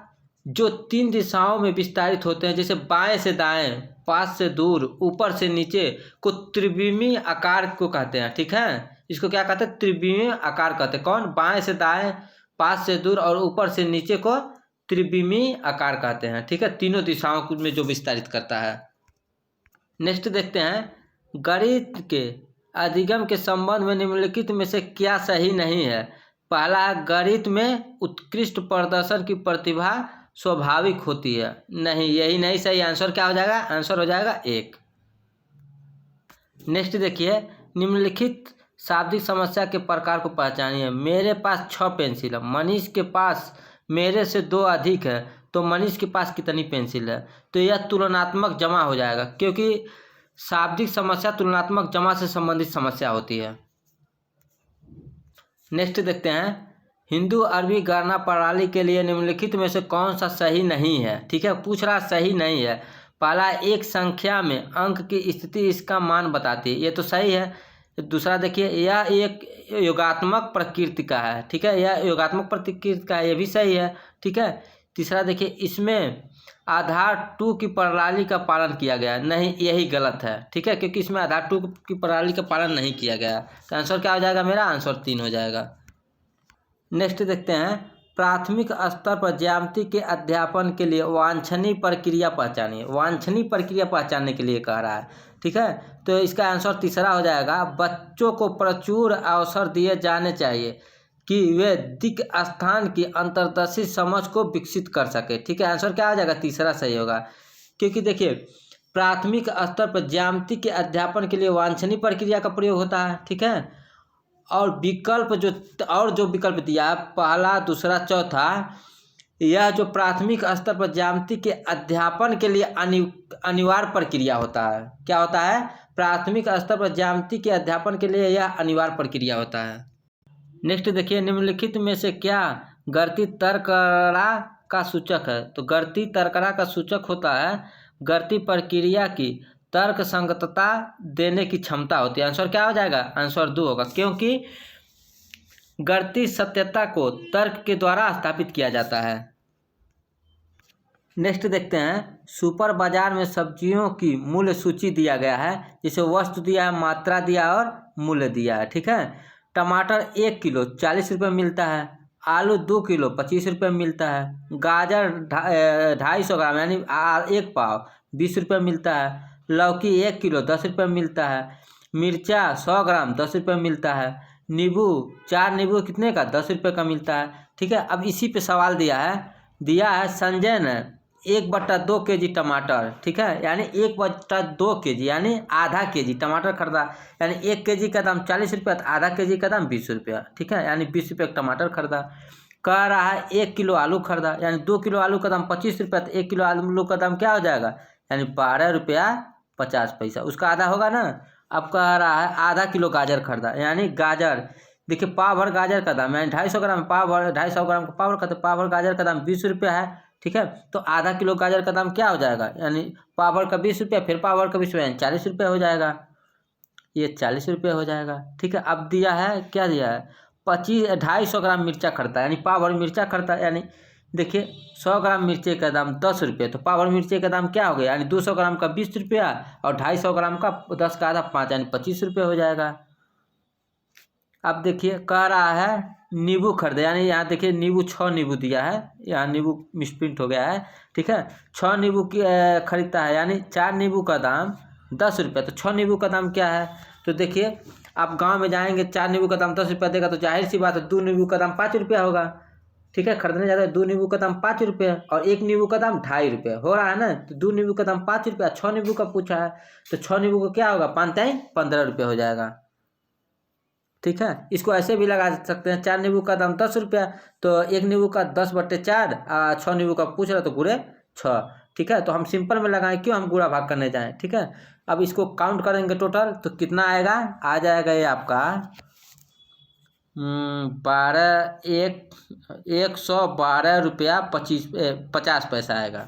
जो 3 दिशाओं में विस्तारित होते हैं, जैसे बाएं से दाएं, पास से दूर, ऊपर से नीचे, को त्रिविमी आकार को कहते हैं। ठीक है, इसको क्या कहते हैं? त्रिविमी आकार कहते हैं। कौन? बाएं से दाएं, पास से दूर और ऊपर से नीचे को त्रिविमी आकार कहते हैं। ठीक है, तीनों दिशाओं में जो विस्तारित करता है। नेक्स्ट देखते हैं, गणित के अधिगम के संबंध में निम्नलिखित में से क्या सही नहीं है? पहला, गणित में उत्कृष्ट प्रदर्शन की प्रतिभा स्वाभाविक होती है। नहीं, यही नहीं सही। आंसर क्या हो जाएगा? आंसर हो जाएगा 1। नेक्स्ट देखिए, निम्नलिखित शाब्दिक समस्या के प्रकार को पहचानिए। मेरे पास 6 पेंसिल है, मनीष के पास मेरे से 2 अधिक है, तो मनीष के पास कितनी पेंसिल है? तो यह तुलनात्मक जमा हो जाएगा, क्योंकि शाब्दिक समस्या तुलनात्मक जमा से संबंधित समस्या होती है। नेक्स्ट देखते हैं, हिंदू अरबी गणना प्रणाली के लिए निम्नलिखित में से कौन सा सही नहीं है? ठीक है, पूछ रहा सही नहीं है। पहला, एक संख्या में अंक की स्थिति इसका मान बताती है, ये तो सही है। दूसरा देखिए, यह एक योगात्मक प्रकृति का है। ठीक है, यह योगात्मक प्रकृति का है, ये भी सही है। ठीक है, तीसरा देखिए, इसमें आधार 2 की प्रणाली का पालन किया गया है। नहीं, यही गलत है। ठीक है, क्योंकि इसमें आधार 2 की प्रणाली का पालन नहीं किया गया। तो आंसर क्या हो जाएगा? मेरा आंसर 3 हो जाएगा। नेक्स्ट देखते हैं, प्राथमिक स्तर पर ज्यामिति के अध्यापन के लिए वांछनीय प्रक्रिया पहचानिए। वांछनीय प्रक्रिया पहचानने के लिए कह रहा है। ठीक है, तो इसका आंसर तीसरा हो जाएगा, बच्चों को प्रचुर अवसर दिए जाने चाहिए कि वे दिक् स्थान की अंतर्दर्शी समझ को विकसित कर सके। ठीक है, आंसर क्या हो जाएगा? तीसरा सही होगा, क्योंकि देखिए प्राथमिक स्तर पर ज्यामिति के अध्यापन के लिए वांछनीय प्रक्रिया का प्रयोग होता है। ठीक है, और जो विकल्प दिया है, पहला, दूसरा, चौथा, यह जो प्राथमिक स्तर पर ज्यामिति के अध्यापन के लिए अनिवार्य प्रक्रिया होता है। क्या होता है? प्राथमिक स्तर पर ज्यामिति के अध्यापन के लिए यह अनिवार्य प्रक्रिया होता है। नेक्स्ट देखिए, निम्नलिखित में से क्या गणितीय तर्करा का सूचक है? तो गणितीय तर्करा का सूचक होता है गणितीय प्रक्रिया की तर्क संगतता देने की क्षमता होती है। आंसर क्या हो जाएगा? आंसर 2 होगा, क्योंकि गणितीय सत्यता को तर्क के द्वारा स्थापित किया जाता है। नेक्स्ट देखते हैं, सुपर बाजार में सब्जियों की मूल्य सूची दिया गया है, जैसे वस्तु दिया है, मात्रा दिया और मूल्य दिया है। ठीक है, टमाटर 1 किलो 40 रुपये मिलता है, आलू 2 किलो 25 रुपये मिलता है, गाजर 250 ग्राम यानी 1 पाव 20 रुपये मिलता है, लौकी 1 किलो 10 रुपये मिलता है, मिर्चा 100 ग्राम 10 रुपये मिलता है, नींबू 4 नींबू कितने का? 10 रुपये का मिलता है। ठीक है, अब इसी पे सवाल दिया है संजय ने 1/2 kg टमाटर, ठीक है, यानी 1/2 kg यानी आधा kg टमाटर खरीदा, यानी 1 kg का दाम 40 रुपया, तो आधा kg का दाम 20 रुपया। ठीक है, यानी 20 रुपये का टमाटर खरीदा। कह रहा है 1 किलो आलू खरीदा, यानी 2 किलो आलू का दाम 25 रुपया, तो 1 किलो आलू का दाम क्या हो जाएगा? यानी 12 रुपया 50 पैसा, उसका आधा होगा ना। अब कह रहा है आधा किलो गाजर खरीदा, यानी गाजर देखिए पाव भर गाजर का दाम यानी 250 ग्राम, पाव भर 250 ग्राम का पाव भर, पाव भर गाजर का दाम 20 रुपया है। ठीक है, तो आधा किलो गाजर का दाम क्या हो जाएगा? यानी पाव भर का 20 रुपया, फिर पाव भर का 20 रुपया, यानी 40 रुपया हो जाएगा। ये 40 रुपये हो जाएगा। ठीक है, अब दिया है, क्या दिया है? 250 ग्राम मिर्चा खरीदा, यानी पाव भर मिर्चा खरीदा, यानी देखिए 100 ग्राम मिर्ची का दाम 10 रुपये, तो पाव भर मिर्ची का दाम क्या हो गया? यानी 200 ग्राम का 20 रुपया और 250 ग्राम का 10 का आधा 5, यानी 25 रुपये हो जाएगा। अब देखिए कह रहा है नींबू खरीदे, यानी यहाँ देखिए नींबू 6 नींबू दिया है, यहाँ नींबू मिसप्रिंट हो गया है। ठीक है, 6 नींबू की खरीदता है, यानी 4 नींबू का दाम 10 रुपये, तो 6 नींबू का दाम क्या है? तो देखिए आप गांव में जाएंगे, 4 नींबू का दाम 10 रुपया देगा, तो जाहिर सी बात है 2 नींबू का दाम 5 रुपया होगा। ठीक है, खरीदने जाते हैं 2 नींबू का दाम 5 रुपये और 1 नींबू का दाम 2.5 रुपये हो रहा है ना। तो 2 नींबू का दाम 5 रुपया, 6 नींबू का पूछा है तो 6 नींबू का क्या होगा, 5×3 = 15 रुपये हो जाएगा। ठीक है, इसको ऐसे भी लगा सकते हैं, 4 नींबू का दाम 10 रुपया तो 1 नींबू का 10/4, 6 नींबू का पूछ रहे तो गुणे 6। ठीक है, तो हम सिंपल में लगाएं, क्यों हम गुणा भाग करने जाएं। ठीक है, अब इसको काउंट करेंगे टोटल तो कितना आएगा, आ जाएगा ये आपका 112 रुपया 50 पैसा आएगा।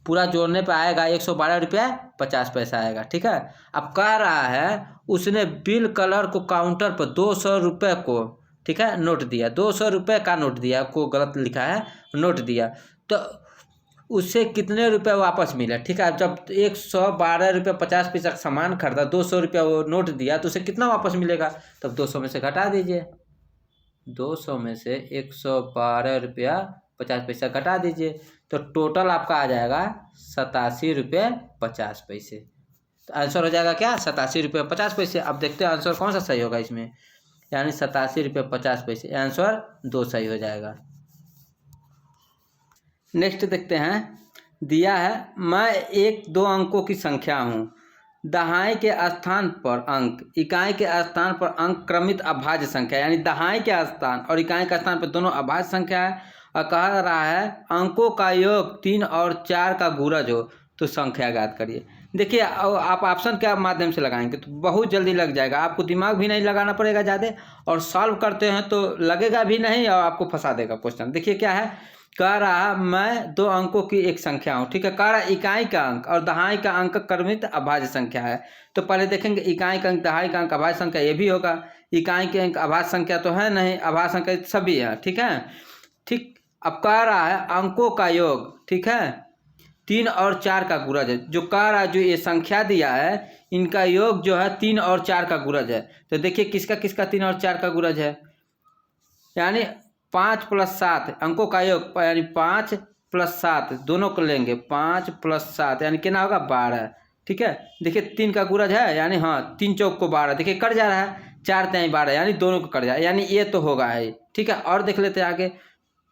पूरा जोड़ने पे आएगा 112 रुपया 50 पैसा आएगा। ठीक है, अब कह रहा है उसने बिल कलर को काउंटर पर 200 रुपये को, ठीक है, नोट दिया, 200 रुपये का नोट दिया, को गलत लिखा है, नोट दिया, तो उससे कितने रुपए वापस मिले। ठीक है, जब 112 रुपये 50 पैसा सामान खरीदा, 200 रुपया वो नोट दिया तो उसे कितना वापस मिलेगा, तब 200 में से घटा दीजिए, 200 में से 112 रुपया 50 पैसा घटा दीजिए, तो टोटल आपका आ जाएगा 87 रुपये 50 पैसे। तो आंसर हो जाएगा क्या, 87 रुपये 50 पैसे। अब देखते हैं आंसर कौन सा सही होगा इसमें, यानी 87 रुपये 50 पैसे, आंसर 2 सही हो जाएगा। नेक्स्ट देखते हैं, दिया है मैं 1-2 अंकों की संख्या हूँ, दहाई के स्थान पर अंक, इकाई के स्थान पर अंक क्रमित अभाज्य संख्या, यानी दहाई के स्थान और इकाई के स्थान पर दोनों अभाज्य संख्या है, और कह रहा है अंकों का योग 3 और 4 का गुणज हो तो संख्या ज्ञात करिए। देखिए आप ऑप्शन के माध्यम से लगाएंगे तो बहुत जल्दी लग जाएगा, आपको दिमाग भी नहीं लगाना पड़ेगा ज़्यादा, और सॉल्व करते हैं तो लगेगा भी नहीं और आपको फंसा देगा क्वेश्चन। देखिए क्या है, कह रहा मैं 2 अंकों की एक संख्या हूँ। ठीक है, कह रहा इकाई का अंक और दहाई का अंक क्रमित अभाज्य संख्या है, तो पहले देखेंगे इकाई का अंक दहाई का अंक अभाज्य संख्या, ये भी होगा, इकाई के अंक अभाज्य संख्या तो है नहीं, अभाज्य संख्या सभी है। ठीक है, ठीक, अब कह रहा है अंकों का योग, ठीक है, 3 और 4 का गुणज है, जो कह रहा है जो ये संख्या दिया है इनका योग जो है 3 और 4 का गुणज है। तो देखिए किसका किसका 3 और 4 का गुणज है, यानी 5 + 7 अंकों का योग, यानी 5 + 7 दोनों को लेंगे, 5 + 7 यानी कितना होगा 12। ठीक है, देखिए 3 का गुणज है, यानी हाँ 3 चौक को 12, देखिए कट जा रहा है, 4 × 12 यानी दोनों को कट जाए, यानी ये तो होगा है। ठीक है, और देख लेते हैं आगे,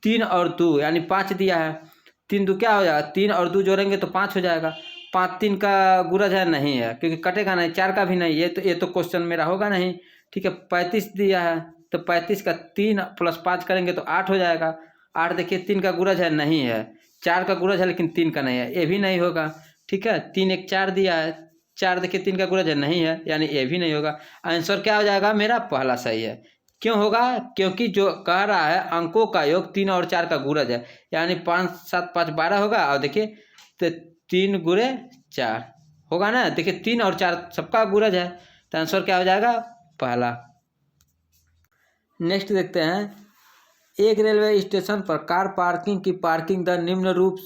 3 और 2 यानी 5 दिया है, 3 2 क्या हो जाएगा, 3 और 2 जोड़ेंगे तो 5 हो जाएगा, 5 3 का गुणज है, नहीं है क्योंकि कटेगा नहीं, 4 का भी नहीं, ये तो क्वेश्चन मेरा होगा नहीं। ठीक है, 35 दिया है तो 35 का 3 + 5 करेंगे तो 8 हो जाएगा, 8 देखिए 3 का गुणज है, नहीं है, 4 का गुणज है लेकिन 3 का नहीं है, ये भी नहीं होगा। ठीक है, 3 1 4 दिया है, 4 देखिए 3 का गुणज है, नहीं है, यानी ये भी नहीं होगा। आंसर क्या हो जाएगा मेरा, पहला सही है। क्यों होगा, क्योंकि जो कह रहा है अंकों का योग 3 और 4 का गुणज है, यानी 5 7 5 12 होगा, और देखिए तो 3 × 4 होगा ना, देखिए 3 और 4 सबका गुणज है, तो आंसर क्या हो जाएगा, पहला। नेक्स्ट देखते हैं, एक रेलवे स्टेशन पर कार पार्किंग की पार्किंग दर निम्न रूप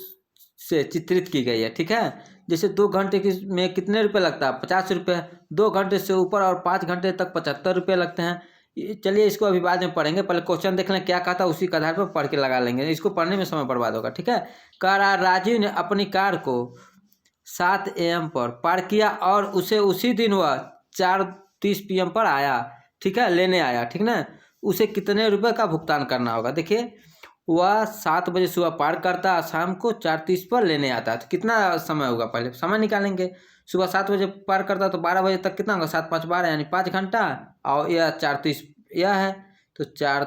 से चित्रित की गई है। ठीक है, जैसे 2 घंटे की में कितने रुपए लगता है, 50 रुपये, 2 घंटे से ऊपर और 5 घंटे तक 75 रुपये लगते हैं। चलिए इसको अभी बाद में पढ़ेंगे, पहले क्वेश्चन देख लें क्या कहता है, उसी के आधार पर पढ़ के लगा लेंगे, इसको पढ़ने में समय बर्बाद होगा। ठीक है, कह रहा राजीव ने अपनी कार को 7 AM पर पार्क किया और उसे उसी दिन वह 4:30 PM पर आया, ठीक है, लेने आया, ठीक ना, उसे कितने रुपए का भुगतान करना होगा। देखिए वह 7 बजे सुबह पार्क करता है, शाम को 4:30 पर लेने आता है, तो कितना समय होगा, पहले समय निकालेंगे। सुबह 7 बजे पार्क करता है तो 12 बजे तक कितना होगा, 7 5 12 यानी 5 घंटा, और यह 4:30 यह है, तो 4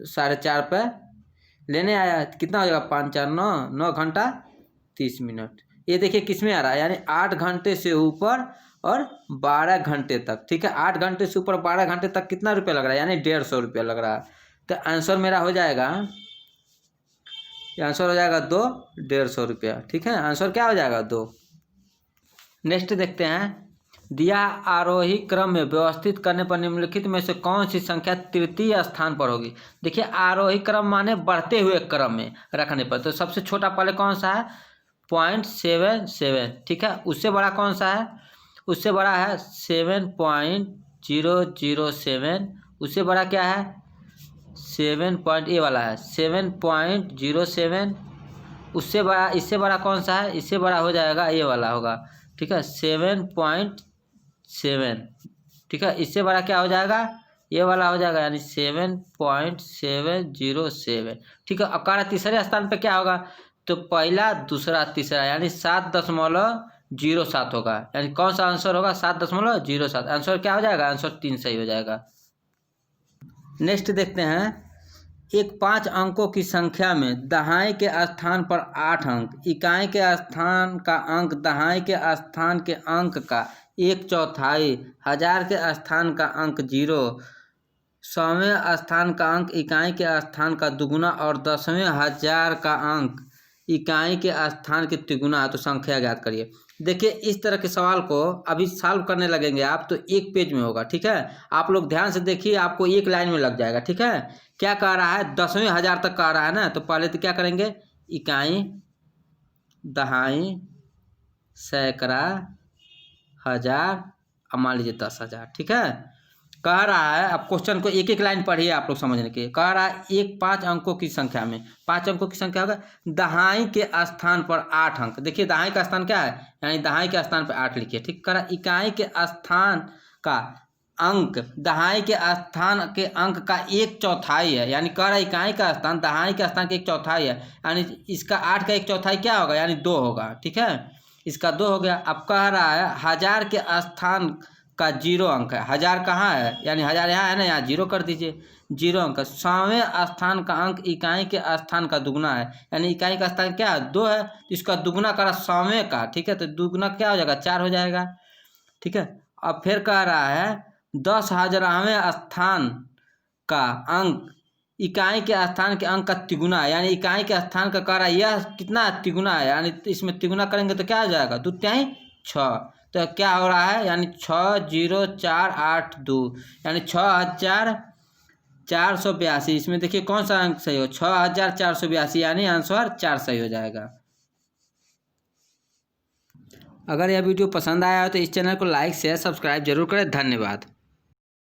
4:30 पे लेने आया, कितना हो जाएगा, 5 4 9 9 घंटा 30 मिनट। ये देखिए किस में आ रहा है, यानी 8 घंटे से ऊपर और 12 घंटे तक। ठीक है, 8 घंटे से ऊपर 12 घंटे तक कितना रुपया लग रहा है, यानी 150 रुपया लग रहा है। तो आंसर मेरा हो जाएगा, आंसर हो जाएगा 2 150 रुपया। ठीक है, आंसर क्या हो जाएगा, 2। नेक्स्ट देखते हैं, दिया आरोही क्रम में व्यवस्थित करने पर निम्नलिखित में से कौन सी संख्या तृतीय स्थान पर होगी। देखिए आरोही क्रम माने बढ़ते हुए क्रम में रखने पर, तो सबसे छोटा पहले कौन सा है, 0.77। ठीक है, उससे बड़ा कौन सा है, उससे बड़ा है 7.007, उससे बड़ा क्या है 7 ये वाला है 7.07, उससे बड़ा, इससे बड़ा कौन सा है, इससे बड़ा हो जाएगा ये वाला होगा। ठीक है, 7.7। ठीक है, इससे बड़ा क्या हो जाएगा, ये वाला हो जाएगा यानी 7.707। ठीक है। अब कह रहा तीसरे स्थान पे क्या होगा, तो पहला दूसरा तीसरा यानी 7.07 होगा। यानी कौन सा आंसर होगा, 7.07। आंसर क्या हो जाएगा, आंसर 3 सही हो जाएगा। नेक्स्ट देखते हैं, एक 5 अंकों की संख्या में दहाई के स्थान पर 8 अंक, इकाई के स्थान का अंक दहाई के स्थान के अंक का 1/4, हजार के स्थान का अंक 0, 100वें स्थान का अंक इकाई के स्थान का दुगुना और 10वें हजार का अंक इकाई के स्थान के तिगुना है। तो संख्या ज्ञात करिए। देखिए इस तरह के सवाल को अभी सॉल्व करने लगेंगे आप तो एक पेज में होगा। ठीक है, आप लोग ध्यान से देखिए, आपको एक लाइन में लग जाएगा। ठीक है, क्या कह रहा है, 10वें हजार तक कह रहा है ना, तो पहले तो क्या करेंगे, इकाई दहाई सैकड़ा हजार, अब मान लीजिए 10,000। ठीक है, कह रहा है, अब क्वेश्चन को एक एक लाइन पढ़िए आप लोग समझने के। कह रहा है एक 5 अंकों की संख्या में, 5 अंकों की संख्या होगा, दहाई के स्थान पर 8 अंक। देखिए दहाई का स्थान क्या है, यानी दहाई के स्थान पर 8 लिखिए। ठीक, कह रहा इकाई के स्थान का अंक दहाई के स्थान के अंक का 1/4 है। यानी कह रहा है इकाई का स्थान दहाई के स्थान का 1/4 है, यानी इसका 8 का 1/4 क्या होगा, यानी 2 होगा। ठीक है, इसका 2 हो गया। अब कह रहा है हजार के स्थान का 0 अंक है। हजार कहाँ है, यानी हजार यहाँ है ना, यहाँ 0 कर दीजिए, 0 अंक। 100वें स्थान का अंक इकाई के स्थान का दुगुना है, यानी इकाई का स्थान क्या है, 2 है, तो इसका दुगुना करा 100वें का। ठीक है, तो दुगुना क्या हो जाएगा, 4 हो जाएगा। ठीक है, अब फिर कह रहा है 10,000वें स्थान का अंक इकाई के स्थान के अंक का तिगुना है, यानी इकाई के स्थान का कह रहा है यह कितना तिगुना है, यानी इसमें तिगुना करेंगे तो क्या हो जाएगा, 2 तिहाई 6। तो क्या हो रहा है, यानी 60482, यानी 6,482। इसमें देखिए कौन सा अंक सही हो, 6,482, यानी आंसर 4 सही हो जाएगा। अगर यह वीडियो पसंद आया हो तो इस चैनल को लाइक शेयर सब्सक्राइब जरूर करें। धन्यवाद।